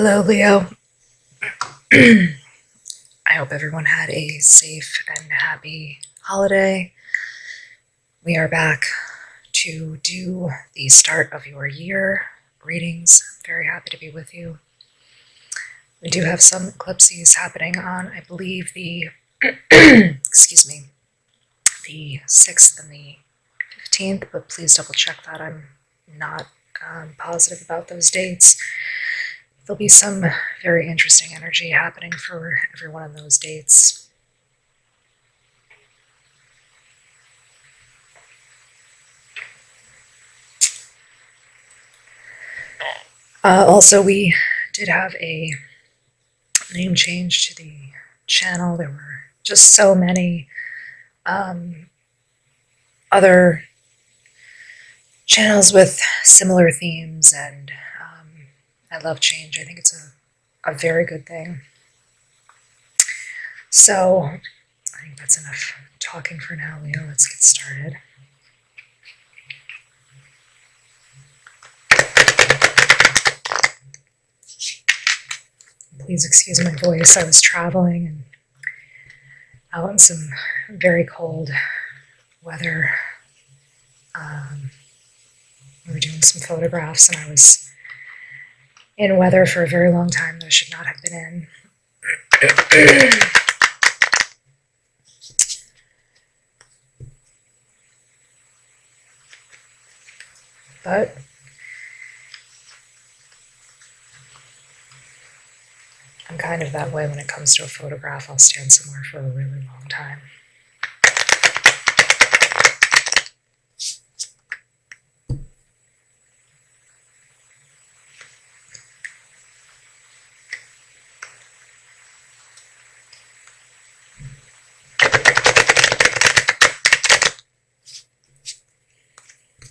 Hello, Leo. I hope everyone had a safe and happy holiday. We are back to do the start of your year readings. Very happy to be with you. We do have some eclipses happening on, I believe, the excuse me, the 6th and the 15th, but please double check that. I'm not positive about those dates. There'll be some very interesting energy happening for everyone on those dates. Also, we did have a name change to the channel. There were just so many other channels with similar themes, and I love change. I think it's a very good thing. So I think that's enough talking for now, Leo. Let's get started. Please excuse my voice. I was traveling and out in some very cold weather. We were doing some photographs, and I was in weather for a very long time that I should not have been in. But I'm kind of that way when it comes to a photograph. I'll stand somewhere for a really long time.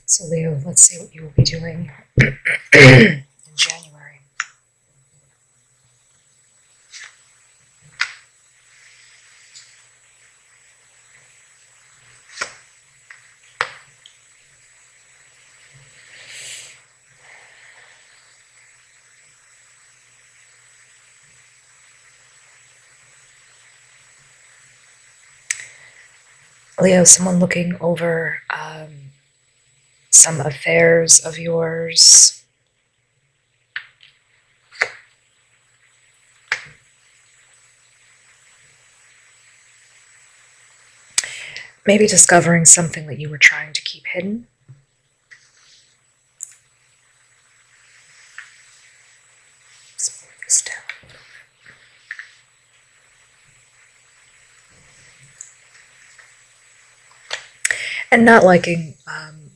So Leo, let's see what you will be doing in January. Leo, someone looking over some affairs of yours. Maybe discovering something that you were trying to keep hidden. Let's move this down. And not liking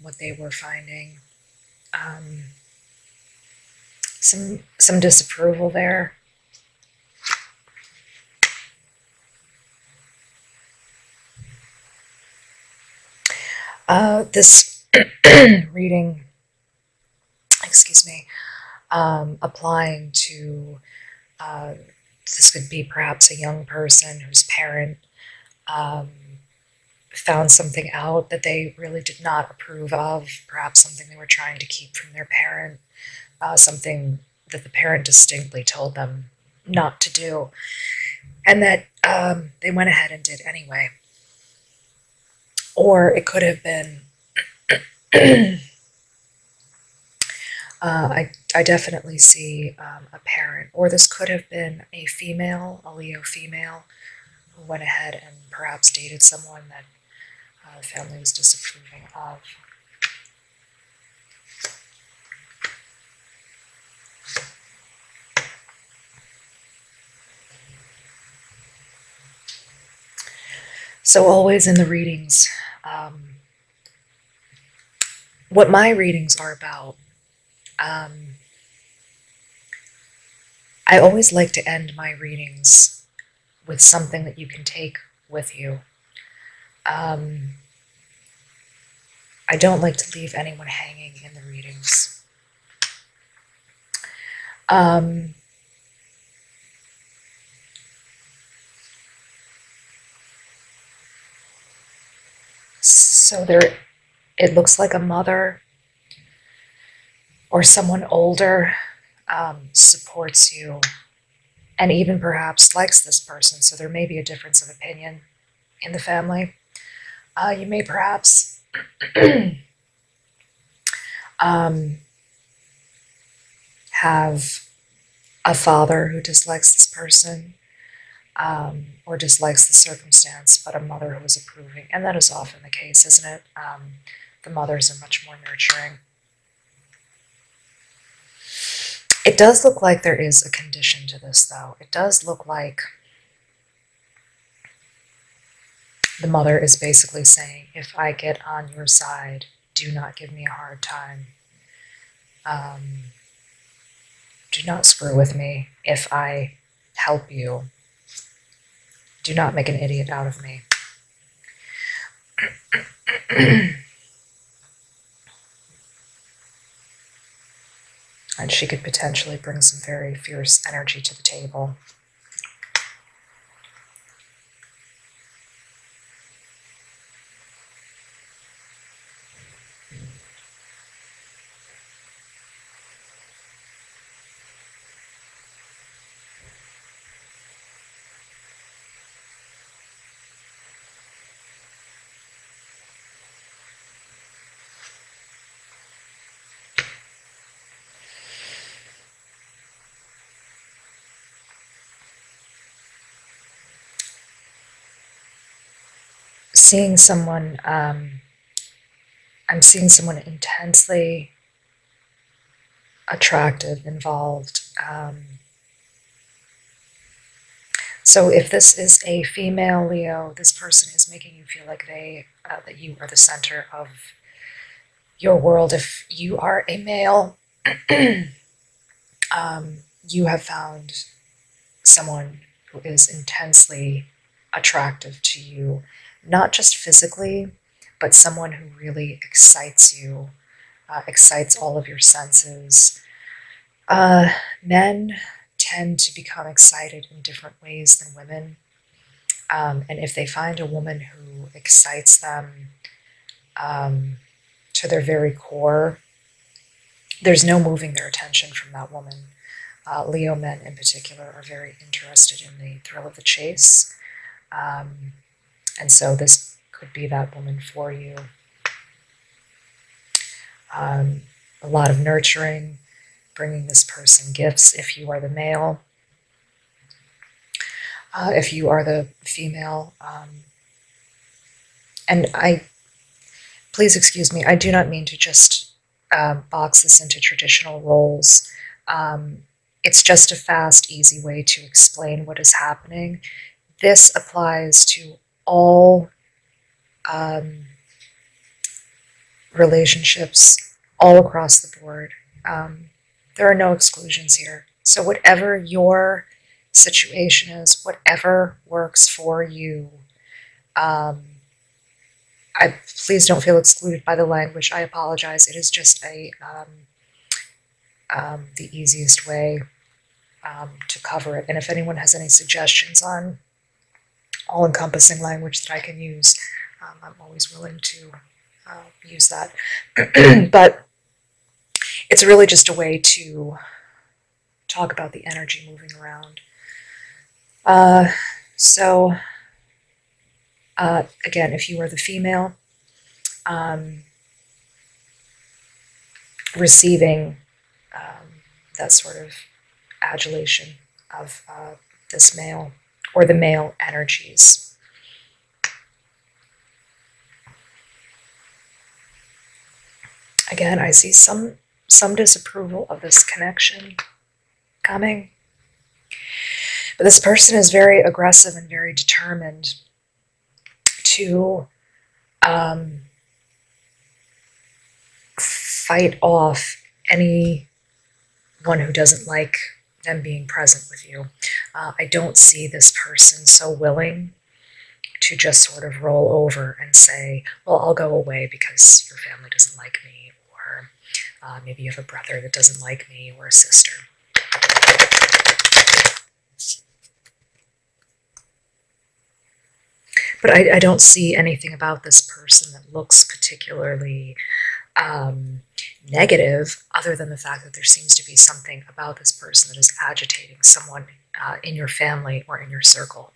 what they were finding. Some disapproval there. This reading, excuse me, applying to, this could be perhaps a young person whose parent found something out that they really did not approve of, perhaps something they were trying to keep from their parent, something that the parent distinctly told them not to do, and that they went ahead and did anyway. Or it could have been, I definitely see a parent, or this could have been a female, a Leo female, who went ahead and perhaps dated someone that the family was disapproving of. So always in the readings, what my readings are about, I always like to end my readings with something that you can take with you. I don't like to leave anyone hanging in the readings. So there, it looks like a mother or someone older supports you, and even perhaps likes this person. So there may be a difference of opinion in the family. You may perhaps have a father who dislikes this person, or dislikes the circumstance, but a mother who is approving. And that is often the case, isn't it? The mothers are much more nurturing. It does look like there is a condition to this, though. It does look like the mother is basically saying, if I get on your side, do not give me a hard time. Do not screw with me. If I help you, do not make an idiot out of me. And she could potentially bring some very fierce energy to the table. Seeing someone, I'm seeing someone intensely attractive, involved. So if this is a female Leo, this person is making you feel like that you are the center of your world. If you are a male, you have found someone who is intensely attractive to you, not just physically, but someone who really excites you, excites all of your senses. Men tend to become excited in different ways than women. And if they find a woman who excites them to their very core, there's no moving their attention from that woman. Leo men in particular are very interested in the thrill of the chase. And so this could be that woman for you. A lot of nurturing, bringing this person gifts if you are the male. If you are the female, and please excuse me, I do not mean to just box this into traditional roles. It's just a fast, easy way to explain what is happening. This applies to all relationships all across the board. There are no exclusions here. So whatever your situation is, whatever works for you, please don't feel excluded by the language. I apologize. It is just the easiest way to cover it. And if anyone has any suggestions on all-encompassing language that I can use, I'm always willing to use that. But it's really just a way to talk about the energy moving around. So again, if you are the female, receiving that sort of adulation of this male, or the male energies. Again, I see some disapproval of this connection coming. But this person is very aggressive and very determined to fight off anyone who doesn't like them being present with you. I don't see this person so willing to just sort of roll over and say, well, I'll go away because your family doesn't like me, or maybe you have a brother that doesn't like me, or a sister. But I don't see anything about this person that looks particularly negative, other than the fact that there seems to be something about this person that is agitating someone in your family or in your circle.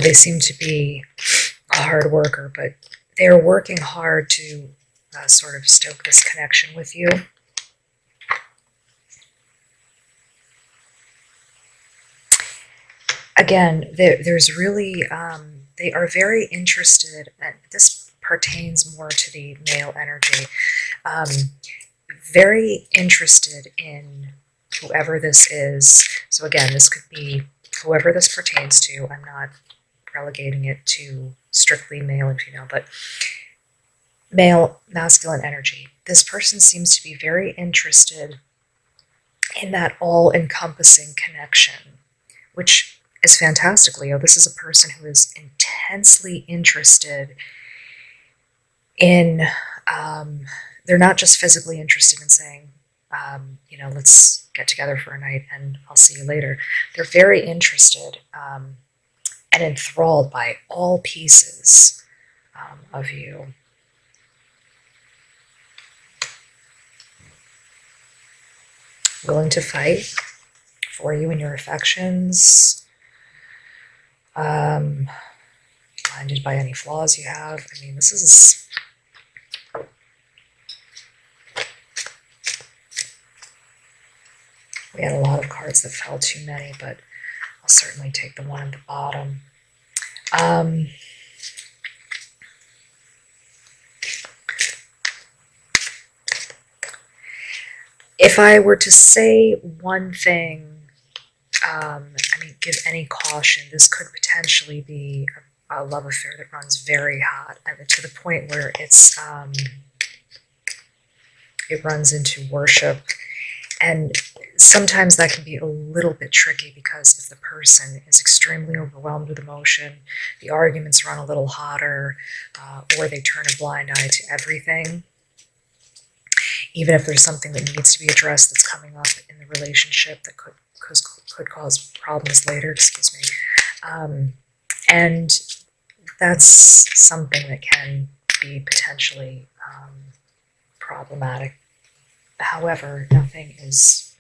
They seem to be a hard worker, but they're working hard to sort of stoke this connection with you. Again, there's really, they are very interested, and this pertains more to the male energy, very interested in whoever this is. So again, this could be whoever this pertains to. I'm not relegating it to strictly male and female, but male, masculine energy. This person seems to be very interested in that all-encompassing connection, which is fantastic, Leo. This is a person who is intensely interested in, they're not just physically interested in saying, you know, let's get together for a night and I'll see you later. They're very interested and enthralled by all pieces of you. Willing to fight for you and your affections. Blinded by any flaws you have. I mean, this is... We had a lot of cards that fell too many, but I'll certainly take the one at the bottom. If I were to say one thing, I mean, give any caution, this could potentially be a love affair that runs very hot, to the point where it's it runs into worship. And sometimes that can be a little bit tricky, because if the person is extremely overwhelmed with emotion, the arguments run a little hotter, or they turn a blind eye to everything. Even if there's something that needs to be addressed that's coming up in the relationship that could cause problems later, excuse me. And that's something that can be potentially problematic. However, nothing is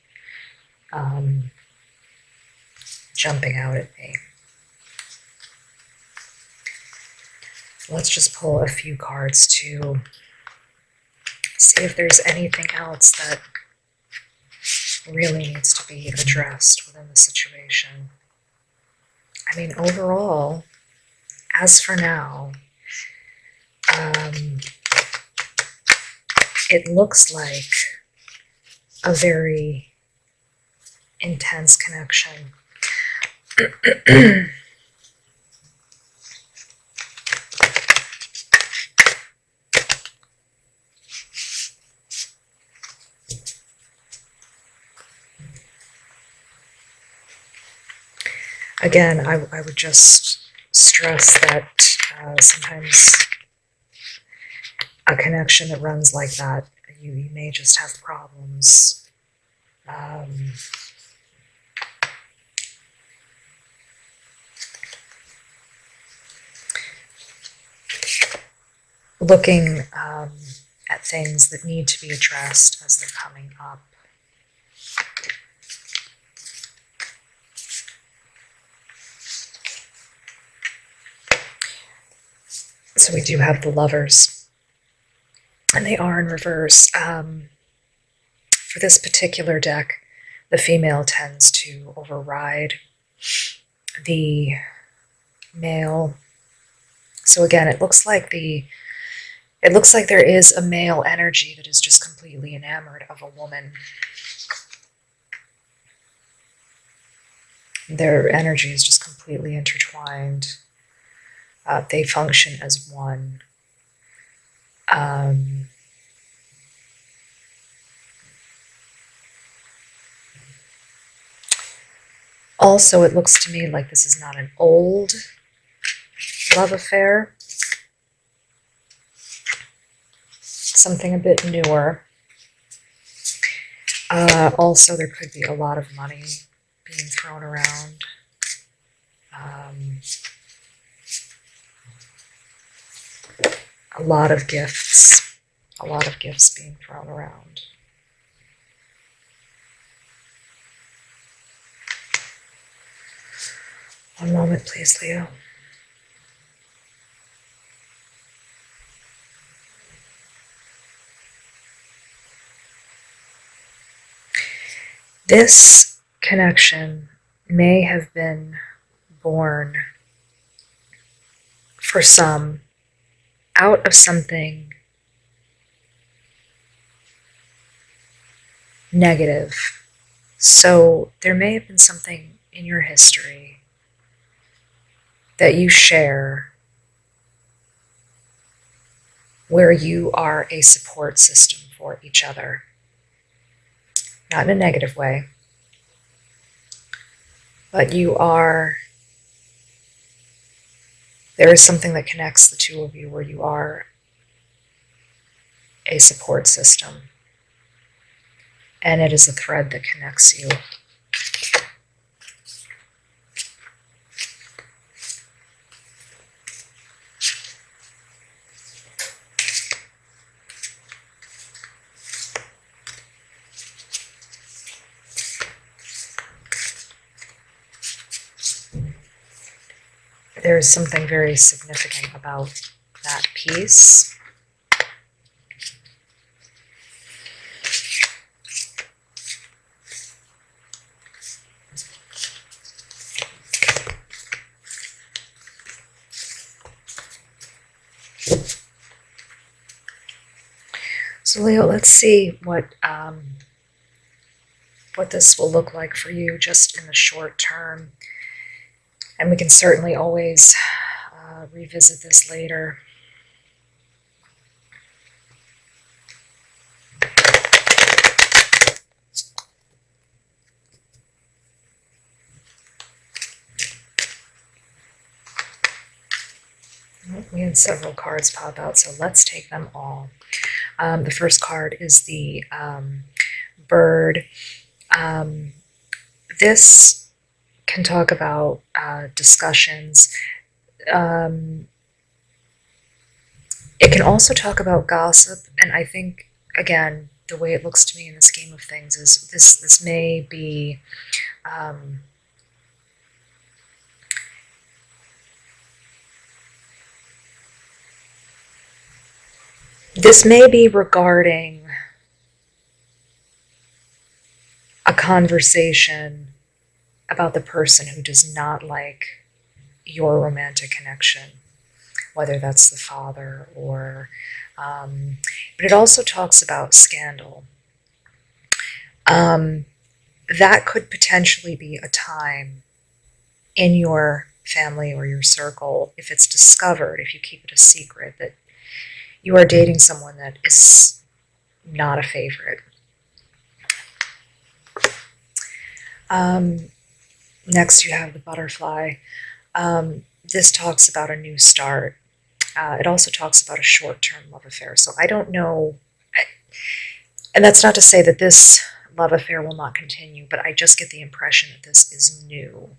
jumping out at me. Let's just pull a few cards to see if there's anything else that really needs to be addressed within the situation. I mean, overall, as for now, it looks like a very intense connection. Again, I would just stress that sometimes a connection that runs like that, you may just have problems. Looking at things that need to be addressed as they're coming up. So we do have the Lovers, and they are in reverse. For this particular deck, the female tends to override the male. So again, it looks like there is a male energy that is just completely enamored of a woman. Their energy is just completely intertwined. They function as one. Also, it looks to me like this is not an old love affair. something a bit newer. Also, there could be a lot of money being thrown around. A lot of gifts being thrown around. One moment, please, Leo. This connection may have been born for some out of something negative. So there may have been something in your history that you share where you are a support system for each other. Not in a negative way, but there is something that connects the two of you where you are a support system. And it is a thread that connects you. There is something very significant about that piece. So Leo, let's see what this will look like for you just in the short term. And we can certainly always revisit this later. We had several cards pop out, so let's take them all. The first card is the bird. This can talk about discussions. It can also talk about gossip, and I think, again, the way it looks to me in the scheme of things is this may be regarding a conversation about the person who does not like your romantic connection, whether that's the father or, but it also talks about scandal. That could potentially be a time in your family or your circle, if it's discovered, if you keep it a secret, that you are dating someone that is not a favorite. Next, you have the butterfly. This talks about a new start. It also talks about a short-term love affair. So I don't know, and that's not to say that this love affair will not continue, but I just get the impression that this is new.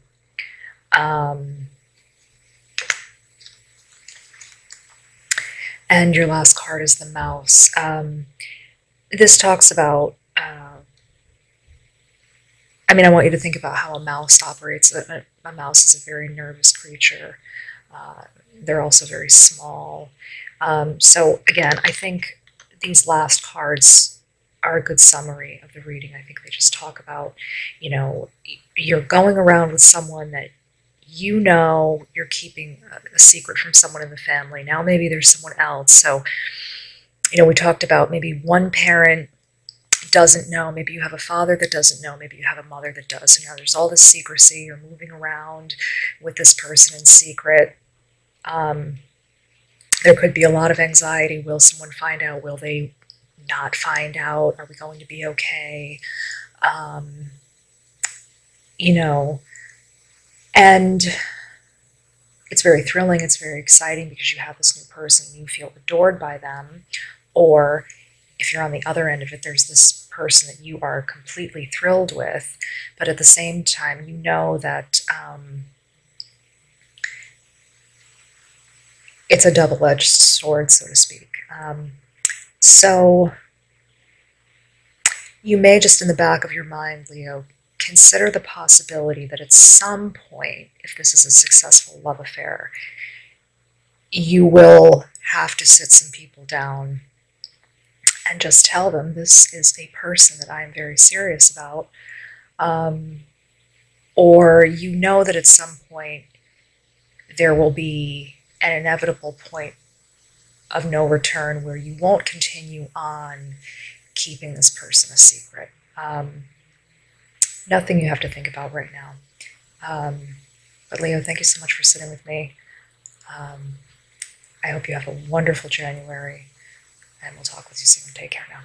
And your last card is the mouse. This talks about, I want you to think about how a mouse operates. A mouse is a very nervous creature. They're also very small. So again, I think these last cards are a good summary of the reading. I think they just talk about, you're going around with someone that you're keeping a secret from someone in the family. Now maybe there's someone else. So, we talked about maybe one parent doesn't know. Maybe you have a father that doesn't know. Maybe you have a mother that does. So now there's all this secrecy. You're moving around with this person in secret. There could be a lot of anxiety. Will someone find out? Will they not find out? Are we going to be okay? And it's very thrilling. It's very exciting because you have this new person. You feel adored by them. Or if you're on the other end of it, there's this person that you are completely thrilled with, but at the same time, you know that it's a double-edged sword, so to speak. So you may just in the back of your mind, Leo, consider the possibility that at some point, if this is a successful love affair, you will have to sit some people down and just tell them this is a person that I am very serious about. Or you know that at some point there will be an inevitable point of no return where you won't continue on keeping this person a secret. Nothing you have to think about right now. But Leo, thank you so much for sitting with me. I hope you have a wonderful January, and we'll talk with you soon. Take care now.